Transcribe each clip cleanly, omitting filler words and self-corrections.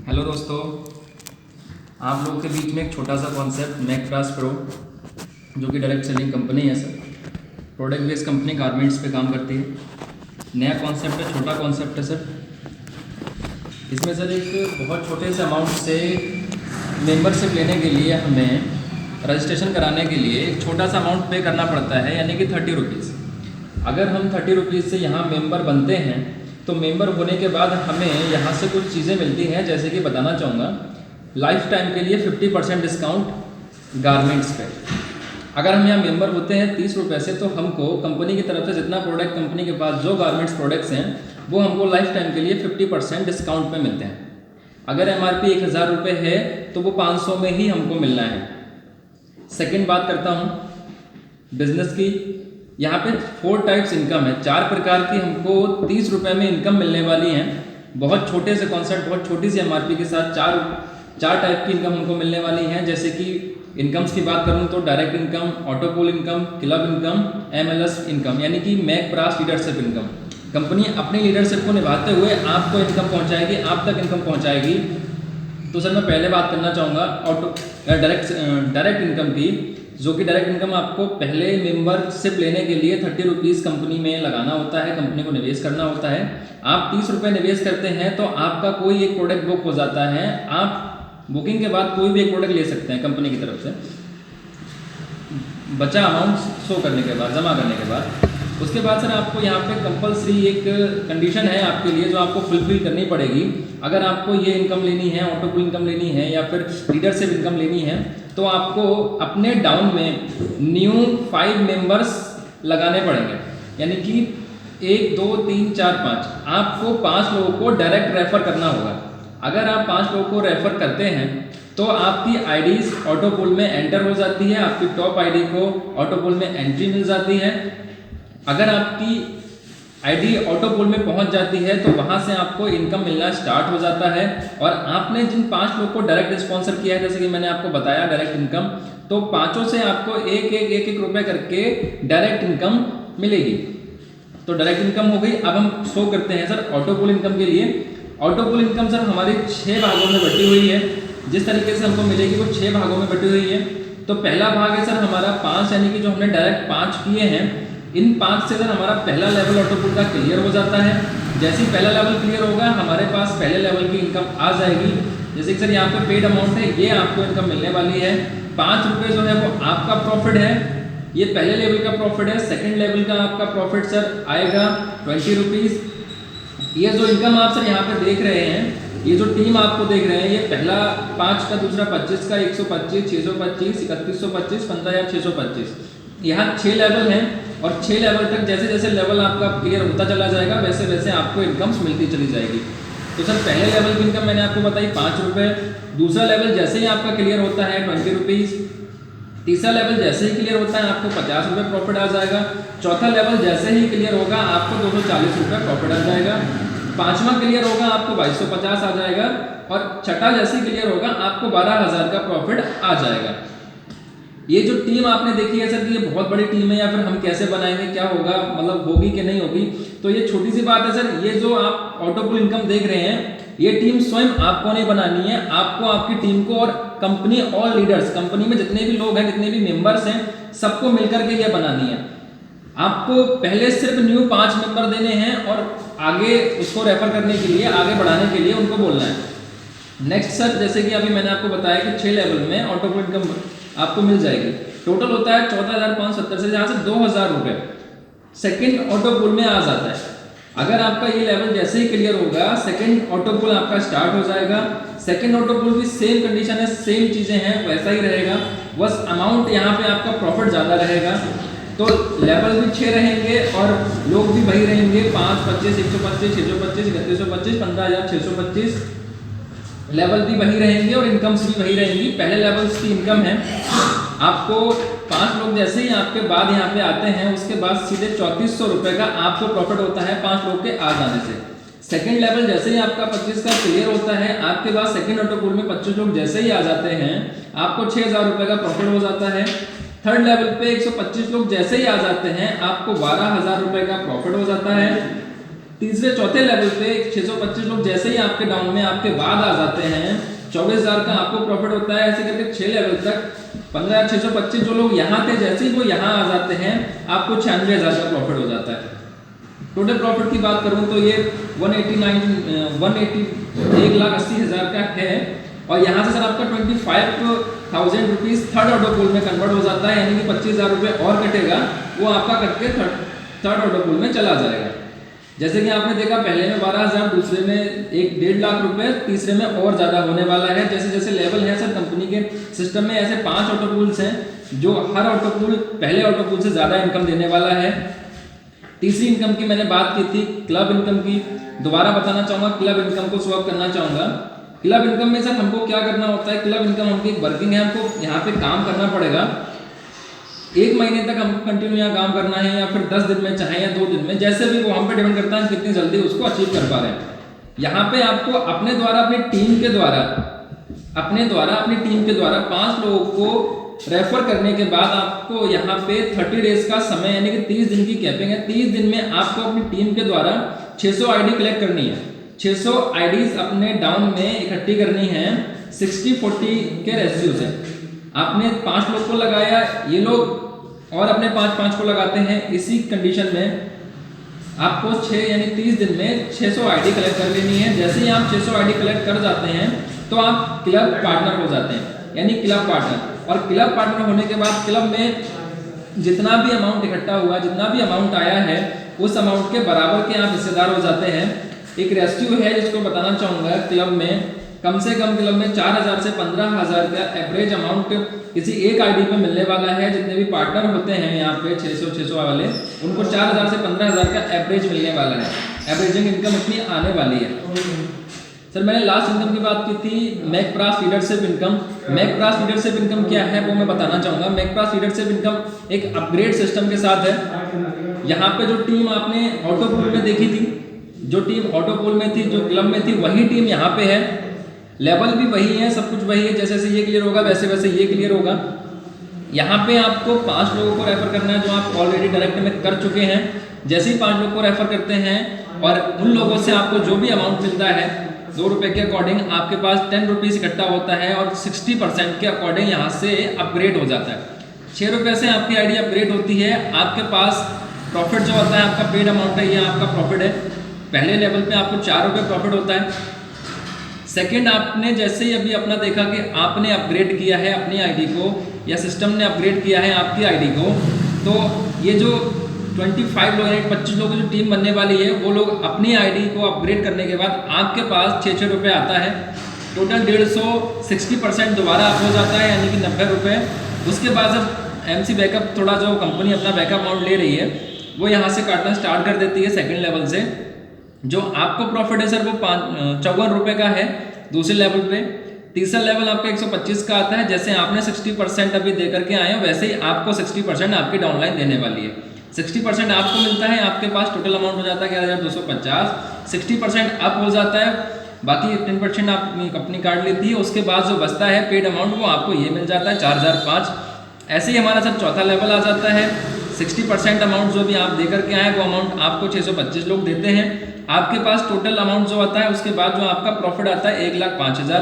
Hello दोस्तों, आप लोगों के बीच में एक छोटा सा कॉन्सेप्ट मैकक्राफ्ट प्रो, जो कि डायरेक्ट सेलिंग कंपनी है sir. Product based company garments पे काम करती है। नया कॉन्सेप्ट है, छोटा कॉन्सेप्ट है सर। इसमें सर एक बहुत छोटे से अमाउंट से मेंबरशिप लेने के लिए हमें रजिस्ट्रेशन कराने के लिए एक छोटा सा अमाउंट पे करना पड़ता है, यानी कि 30 रुपीज़। अगर हम 30 रुपीज़ से यहाँ मेंबर बनते हैं तो मेंबर होने के बाद हमें यहाँ से कुछ चीज़ें मिलती हैं, जैसे कि बताना चाहूँगा लाइफ टाइम के लिए 50% डिस्काउंट गारमेंट्स पे। अगर हम यहाँ मेंबर होते हैं 30 रुपये से, तो हमको कंपनी की तरफ से जितना प्रोडक्ट कंपनी के पास जो गारमेंट्स प्रोडक्ट्स हैं वो हमको लाइफ टाइम के लिए 50% डिस्काउंट पे मिलते हैं। अगर MRP 1000 रुपये है तो वो 500 में ही हमको मिलना है। सेकेंड बात करता हूँ बिजनेस की। यहाँ पे 4 टाइप्स इनकम है, 4 प्रकार की हमको 30 रुपये में इनकम मिलने वाली हैं। बहुत छोटे से कॉन्सेप्ट, बहुत छोटी सी MRP के साथ चार टाइप की इनकम हमको मिलने वाली हैं। जैसे कि इनकम्स की बात करूँ तो direct income, autopool income, club income, MLS income, यानी कि मैकक्राफ्ट लीडरशिप इनकम। कंपनी अपनी लीडरशिप को निभाते हुए आपको इनकम पहुँचाएगी, आप तक इनकम पहुँचाएगी। तो सर मैं पहले बात करना चाहूँगा डायरेक्ट इनकम की, जो कि डायरेक्ट इनकम आपको पहले मेंबरशिप लेने के लिए 30 रुपीज़ कंपनी में लगाना होता है, कंपनी को निवेश करना होता है। आप 30 रुपये निवेश करते हैं तो आपका कोई एक प्रोडक्ट बुक हो जाता है। आप बुकिंग के बाद कोई भी एक प्रोडक्ट ले सकते हैं कंपनी की तरफ से, बचा अमाउंट शो करने के बाद, जमा करने के बाद। उसके बाद सर आपको यहाँ पे कंपलसरी एक कंडीशन है आपके लिए, जो आपको फुलफिल करनी पड़ेगी। अगर आपको ये इनकम लेनी है, ऑटोपोल इनकम लेनी है या फिर लीडरशिप इनकम लेनी है, तो आपको अपने डाउन में न्यू 5 मेंबर्स लगाने पड़ेंगे। यानी कि 1 2 3 4 5, आपको 5 लोगों को डायरेक्ट रेफर करना होगा। अगर आप 5 लोगों को रेफर करते हैं तो आपकी आईडीज ऑटोपोल में एंटर हो जाती है, आपकी टॉप आईडी को ऑटोपोल में एंट्री मिल जाती है। अगर आपकी आईडी ऑटोपोल में पहुंच जाती है तो वहां से आपको इनकम मिलना स्टार्ट हो जाता है। और आपने जिन 5 लोगों को डायरेक्ट स्पॉन्सर किया है, जैसे कि मैंने आपको बताया डायरेक्ट इनकम, तो 5 से आपको एक रुपए करके डायरेक्ट इनकम मिलेगी। तो डायरेक्ट इनकम हो गई। अब हम शो करते हैं सर ऑटोपोल इनकम के लिए। ऑटोपोल इनकम सर हमारी 6 भागों में बटी हुई है। जिस तरीके से हमको मिलेगी वो 6 भागों में बटी हुई है। तो पहला भाग है सर हमारा 5, यानी कि जो हमने डायरेक्ट 5 किए हैं, इन 5 से सर हमारा पहला लेवल ऑटोपोल का क्लियर हो जाता है। जैसे ही पहला लेवल क्लियर होगा, हमारे पास पहले लेवल की इनकम आ जाएगी। जैसे कि सर यहाँ पे पेड अमाउंट है, ये आपको इनकम मिलने वाली है। 5 रुपये जो है वो आपका प्रॉफिट है, ये पहले लेवल का प्रॉफिट है। सेकंड लेवल का आपका प्रॉफिट सर आएगा 20 रुपीज़। ये जो इनकम आप सर यहाँ पे देख रहे हैं, ये जो टीम आपको देख रहे हैं, ये पहला 5 का, दूसरा 25 का, 125, 625, 3125, 15,625। यहाँ 6 लेवल हैं और 6 लेवल तक जैसे जैसे लेवल आपका क्लियर होता चला जाएगा, वैसे वैसे आपको इनकम्स मिलती चली जाएगी। तो सर पहले लेवल की इनकम मैंने आपको बताई 5 रुपये। दूसरा लेवल जैसे ही आपका क्लियर होता है 20 रुपीज़। तीसरा लेवल जैसे ही क्लियर होता है आपको 50 रुपये प्रॉफिट आ जाएगा। चौथा लेवल जैसे ही क्लियर होगा आपको 240 रुपये प्रॉफिट आ जाएगा। पांचवा क्लियर होगा आपको 2250 आ जाएगा। और छठा जैसे ही क्लियर होगा आपको 12,000 का प्रॉफिट आ जाएगा। ये जो टीम आपने देखी है सर कि ये बहुत बड़ी टीम है, या फिर हम कैसे बनाएंगे, क्या होगा, मतलब होगी कि नहीं होगी, तो ये छोटी सी बात है सर। ये जो आप ऑटोपोल इनकम देख रहे हैं, ये टीम स्वयं आपको नहीं बनानी है, आपको आपकी टीम को और कंपनी ऑल लीडर्स, कंपनी में जितने भी लोग हैं, जितने भी मेंबर्स हैं, सबको मिलकर के ये बनानी है। आपको पहले सिर्फ न्यू 5 मेंबर देने हैं और आगे उसको रेफर करने के लिए, आगे बढ़ाने के लिए उनको बोलना है। नेक्स्ट सर, जैसे कि अभी मैंने आपको बताया कि 6 लेवल में ऑटोपोल इनकम आपको मिल जाएगी। टोटल होता है 14,570 से, जहाँ से 2,000 रुपये सेकेंड ऑटोपोल में आ जाता है। अगर आपका ये लेवल जैसे ही क्लियर होगा, सेकेंड ऑटोपोल आपका स्टार्ट हो जाएगा। सेकेंड ऑटोपोल भी सेम कंडीशन है, सेम चीज़ें हैं, वैसा ही रहेगा, बस अमाउंट यहाँ पे आपका प्रॉफिट ज़्यादा रहेगा। तो लेवल भी 6 रहेंगे और लोग भी वही रहेंगे, 5, 25, 125, 625, 3125, 15,625। लेवल भी वही रहेंगे और इनकम्स भी वही रहेंगी। पहले लेवल्स की इनकम है आपको 5 लोग जैसे ही आपके बाद यहाँ पे आते हैं, उसके बाद सीधे 3400 रुपये का आपको प्रॉफिट होता है 5 लोग के आ जाने से। सेकंड लेवल जैसे ही आपका 25 का क्लियर होता है, आपके पास सेकंड ऑटोपोल में 25 लोग जैसे ही आ जाते हैं, आपको 6,000 रुपये का प्रॉफिट हो जाता है। थर्ड लेवल पे 125 लोग जैसे ही आ जाते हैं, आपको 12,000 रुपये का प्रॉफिट हो जाता है। तीसरे चौथे लेवल पे 625 लोग जैसे ही आपके डाउन में आपके बाद आ जाते हैं, 24,000 का आपको प्रॉफिट होता है। ऐसे करके 6 लेवल तक 15,625 जो लोग यहाँ थे जैसे ही वो यहाँ आ जाते हैं आपको 96,000 का प्रॉफिट हो जाता है। टोटल प्रॉफिट की बात करूँ तो ये 1,80,000 का है और यहाँ से सर आपका 25,000 रुपीज़ थर्ड ऑर्डर पूल में कन्वर्ट हो जाता है, यानी कि 25,000 रुपये और कटेगा, वो आपका करके थर्ड ऑर्डर पूल में चला जाएगा। जैसे कि आपने देखा पहले में 12,000, दूसरे में 1.5 लाख रुपए, तीसरे में और ज़्यादा होने वाला है। जैसे जैसे लेवल है सर कंपनी के सिस्टम में ऐसे 5 ऑटो पूल्स हैं जो हर ऑटो पूल पहले ऑटो पूल से ज़्यादा इनकम देने वाला है। तीसरी इनकम की मैंने बात की थी, क्लब इनकम की, दोबारा बताना चाहूँगा, क्लब इनकम को स्वैप करना चाहूँगा। क्लब इनकम में सर हमको क्या करना होता है, क्लब इनकम हमकी वर्किंग है, हमको यहाँ पे काम करना पड़ेगा। 1 महीने तक हमको कंटिन्यू यहाँ काम करना है या फिर 10 दिन में चाहे या 2 दिन में, जैसे भी वो हम पे डिपेंड करता है कितनी जल्दी उसको अचीव कर पा रहे हैं। यहाँ पे आपको अपने द्वारा अपनी टीम के द्वारा 5 लोगों को रेफर करने के बाद आपको यहाँ पे 30 डेज का समय यानी कि 30 दिन की कैपिंग है। 30 दिन में आपको अपनी टीम के द्वारा 600 आईडी कलेक्ट करनी है। 600 आईडीज अपने डाउन में इकट्ठी करनी है 60-40 के रेशियो से। आपने 5 लोग को लगाया, ये लोग और अपने 5 को लगाते हैं। इसी कंडीशन में आपको 6 यानी 30 दिन में 600 आईडी कलेक्ट कर लेनी है। जैसे ही आप 600 आईडी कलेक्ट कर जाते हैं तो आप क्लब पार्टनर हो जाते हैं, यानी क्लब पार्टनर। और क्लब पार्टनर होने के बाद क्लब में जितना भी अमाउंट इकट्ठा हुआ, जितना भी अमाउंट आया है, उस अमाउंट के बराबर के आप हिस्सेदार हो जाते हैं। एक रेस्क्यू है जिसको बताना चाहूँगा, क्लब में कम से कम क्लब में 4,000 से 15,000 का एवरेज अमाउंट किसी एक आईडी पे मिलने वाला है। जितने भी पार्टनर होते हैं यहाँ पे 600 वाले, उनको 4,000 से 15,000 का एवरेज मिलने वाला है। एवरेजिंग इनकम इतनी आने वाली है। सर मैंने लास्ट इनकम की बात की थी, मैकप्रास लीडरशिप इनकम। मैकप्रास लीडरशिप इनकम क्या है वो मैं बताना चाहूँगा। मैकप्रास लीडरशिप इनकम एक अपग्रेड सिस्टम के साथ है। यहाँ पे जो टीम आपने ऑटो पूल में देखी थी, जो टीम ऑटो पूल में थी, जो क्लब में थी, वही टीम यहाँ पे है। लेवल भी वही है, सब कुछ वही है। जैसे जैसे ये क्लियर होगा वैसे वैसे ये क्लियर होगा। यहाँ पे आपको 5 लोगों को रेफर करना है जो आप ऑलरेडी डायरेक्ट में कर चुके हैं। जैसे ही 5 लोग को रेफर करते हैं और उन लोगों से आपको जो भी अमाउंट मिलता है 2 रुपये के अकॉर्डिंग आपके पास 10 रुपीज़ इकट्ठा होता है और 60% के अकॉर्डिंग यहाँ से अपग्रेड हो जाता है। 6 रुपये से आपकी आईडी अपग्रेड होती है। आपके पास प्रॉफिट जो होता है आपका पेड अमाउंट है, ये आपका प्रॉफिट है। पहले लेवल पे आपको 4 रुपये प्रॉफिट होता है। सेकंड, आपने जैसे ही अभी अपना देखा कि आपने अपग्रेड किया है अपनी आईडी को या सिस्टम ने अपग्रेड किया है आपकी आईडी को, तो ये जो 25 लोग यानी 25 लोगों की जो टीम बनने वाली है, वो लोग अपनी आईडी को अपग्रेड करने के बाद आपके पास 6 रुपये आता है। टोटल 150 60% दोबारा अप हो जाता है, यानी कि 90 रुपये। उसके बाद जब MC बैकअप थोड़ा जो कंपनी अपना बैकअप अमाउंट ले रही है वो यहाँ से काटना स्टार्ट कर देती है सेकंड लेवल से। जो आपको प्रॉफिट है सर वो 54 रुपये का है दूसरे लेवल पे। तीसरा लेवल आपका 125 का आता है। जैसे आपने 60% अभी दे करके आए हैं वैसे ही आपको 60% आपकी डाउनलाइन देने वाली है। 60% आपको मिलता है, आपके पास टोटल अमाउंट हो जाता है 11,250। 60% अप हो जाता है, बाकी 10% आपकी कंपनी काट लेती है। उसके बाद जो बचता है पेड अमाउंट वो आपको ये मिल जाता है 4,005। ऐसे ही हमारा सर चौथा लेवल आ जाता है। 60% अमाउंट जो भी आप दे करके आए वो अमाउंट आपको 625 लोग देते हैं। आपके पास टोटल अमाउंट जो आता है उसके बाद जो आपका प्रॉफिट आता है 1,05,000।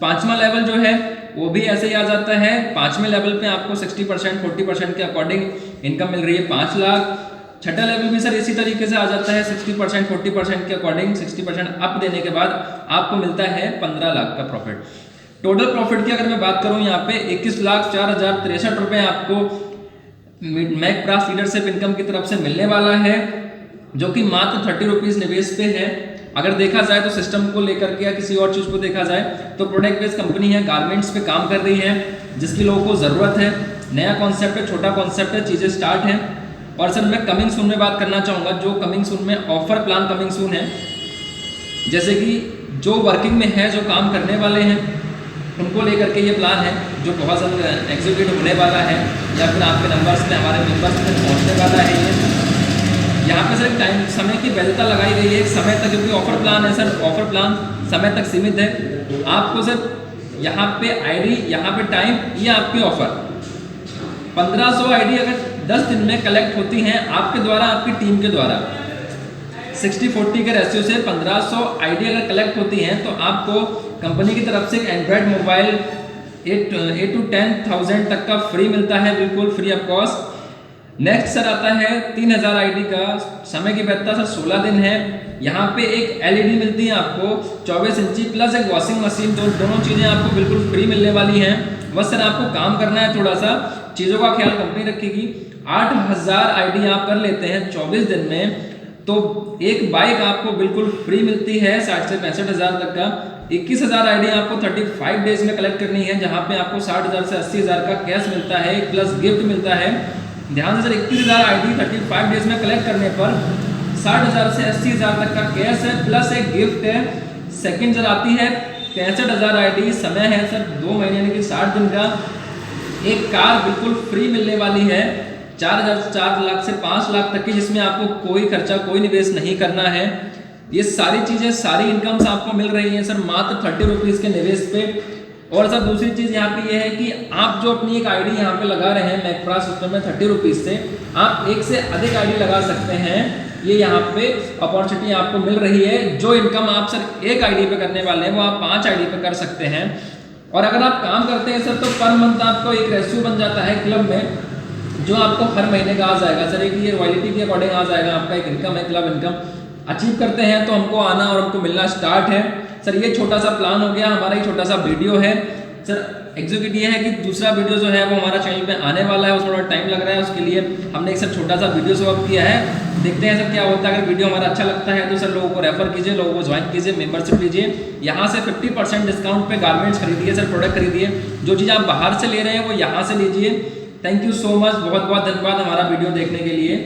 5वां लेवल जो है वो भी ऐसे ही आ जाता है। 5वें लेवल पे आपको 60% 40% के अकॉर्डिंग इनकम मिल रही है 5 लाख। छठा लेवल भी सर इसी तरीके से आ जाता है 60% 40% के अकॉर्डिंग 60% अप देने के बाद आपको मिलता है 15 लाख का प्रॉफिट। टोटल प्रॉफिट की अगर मैं बात करूं यहाँ पे 21,04,063 रुपये आपको मैकप्रास लीडरशिप इनकम की तरफ से मिलने वाला है, जो कि मात्र 30 रुपीज़ निवेश पे है। अगर देखा जाए तो सिस्टम को लेकर के या किसी और चीज़ को देखा जाए तो प्रोडक्ट बेस्ड कंपनी है, गारमेंट्स पे काम कर रही है जिसकी लोगों को ज़रूरत है। नया कॉन्सेप्ट है, छोटा कॉन्सेप्ट है, चीज़ें स्टार्ट हैं। और सर मैं कमिंग सून में बात करना चाहूँगा। जो कमिंग सून में ऑफर प्लान कमिंग सून है, जैसे कि जो वर्किंग में है, जो काम करने वाले हैं उनको लेकर के ये प्लान है जो बहुत जल्द एग्जीक्यूट होने वाला है या फिर आपके नंबर्स में हमारे मेंबर्स में पहुँचने वाला है। ये यहाँ पे सर टाइम समय की वैधता लगाई गई है, एक समय तक, क्योंकि ऑफर प्लान है सर, ऑफर प्लान समय तक सीमित है। आपको सर यहाँ पे आईडी, यहाँ पे टाइम, ये आपकी ऑफर 1500 आईडी अगर 10 दिन में कलेक्ट होती हैं आपके द्वारा, आपकी टीम के द्वारा, 60-40 के रेशियो से 1500 आईडी अगर कलेक्ट होती हैं तो आपको कंपनी की तरफ से एक एंड्रॉयड मोबाइल 8 to 10,000 तक का फ्री मिलता है, बिल्कुल free of cost. Next sir आता है 3000 आईडी का, समय की वैधता सर 16 दिन है। यहाँ पे एक एलईडी मिलती है आपको 24 इंची प्लस एक वॉशिंग मशीन, तो दोनों चीज़ें आपको बिल्कुल फ्री मिलने वाली हैं। बस सर आपको काम करना है, थोड़ा सा चीज़ों का ख्याल कंपनी रखेगी। 8000 आईडी आप कर लेते हैं 24 दिन में तो एक बाइक आपको बिल्कुल फ्री मिलती है 60 से 65,000 तक का। 21,000 आईडी आपको 35 डेज में कलेक्ट करनी है, जहाँ पे आपको 60,000 से 80,000 का कैश मिलता है, प्लस गिफ्ट मिलता है। ध्यान से सर 21,000 आईडी 35 डेज में कलेक्ट करने पर 60,000 से 80,000 तक का कैश है, प्लस एक गिफ्ट है। सेकंड सर आती है 65,000 आईडी, समय है सर 2 महीने यानी कि 60 दिन का। एक कार बिल्कुल फ्री मिलने वाली है 4 लाख से 5 लाख तक की, जिसमें आपको कोई खर्चा कोई निवेश नहीं करना है। ये सारी चीज़ें, सारी इनकम्स आपको मिल रही हैं सर मात्र 30 रुपीज़ के निवेश पे। और सर दूसरी चीज़ यहाँ पे ये है कि आप जो अपनी एक आईडी यहाँ पे लगा रहे हैं मैकप्रा सिस्टम में 30 रुपीज़ से आप एक से अधिक आईडी लगा सकते हैं। ये यहाँ पे अपॉर्चुनिटी आपको मिल रही है। जो इनकम आप सर एक आईडी पे करने वाले हैं वो आप 5 आईडी पे कर सकते हैं। और अगर आप काम करते हैं सर तो पर मंथ आपको एक रेशियो बन जाता है क्लब में, जो आपको हर महीने का आ जाएगा सर। एक ये रॉयल्टी के अकॉर्डिंग आ जाएगा आपका एक इनकम है, क्लब इनकम अचीव करते हैं तो हमको आना और हमको मिलना स्टार्ट है सर। ये छोटा सा प्लान हो गया हमारा, ये छोटा सा वीडियो है सर। एग्जीक्यूट ये है कि दूसरा वीडियो जो है वो हमारा चैनल पे आने वाला है, उसमें थोड़ा टाइम लग रहा है, उसके लिए हमने एक सर छोटा सा वीडियो शो अप किया है। देखते हैं सर क्या होता है। अगर वीडियो हमारा अच्छा लगता है तो सर लोगों को रेफर कीजिए, लोगों को ज्वाइन कीजिए, मेंबरशिप लीजिए। यहाँ से 50% डिस्काउंट पे गारमेंट्स खरीदिए सर, प्रोडक्ट खरीदिए। जो चीज़ आप बाहर से ले रहे हैं वो यहाँ से लीजिए। थैंक यू सो मच, बहुत बहुत धन्यवाद हमारा वीडियो देखने के लिए।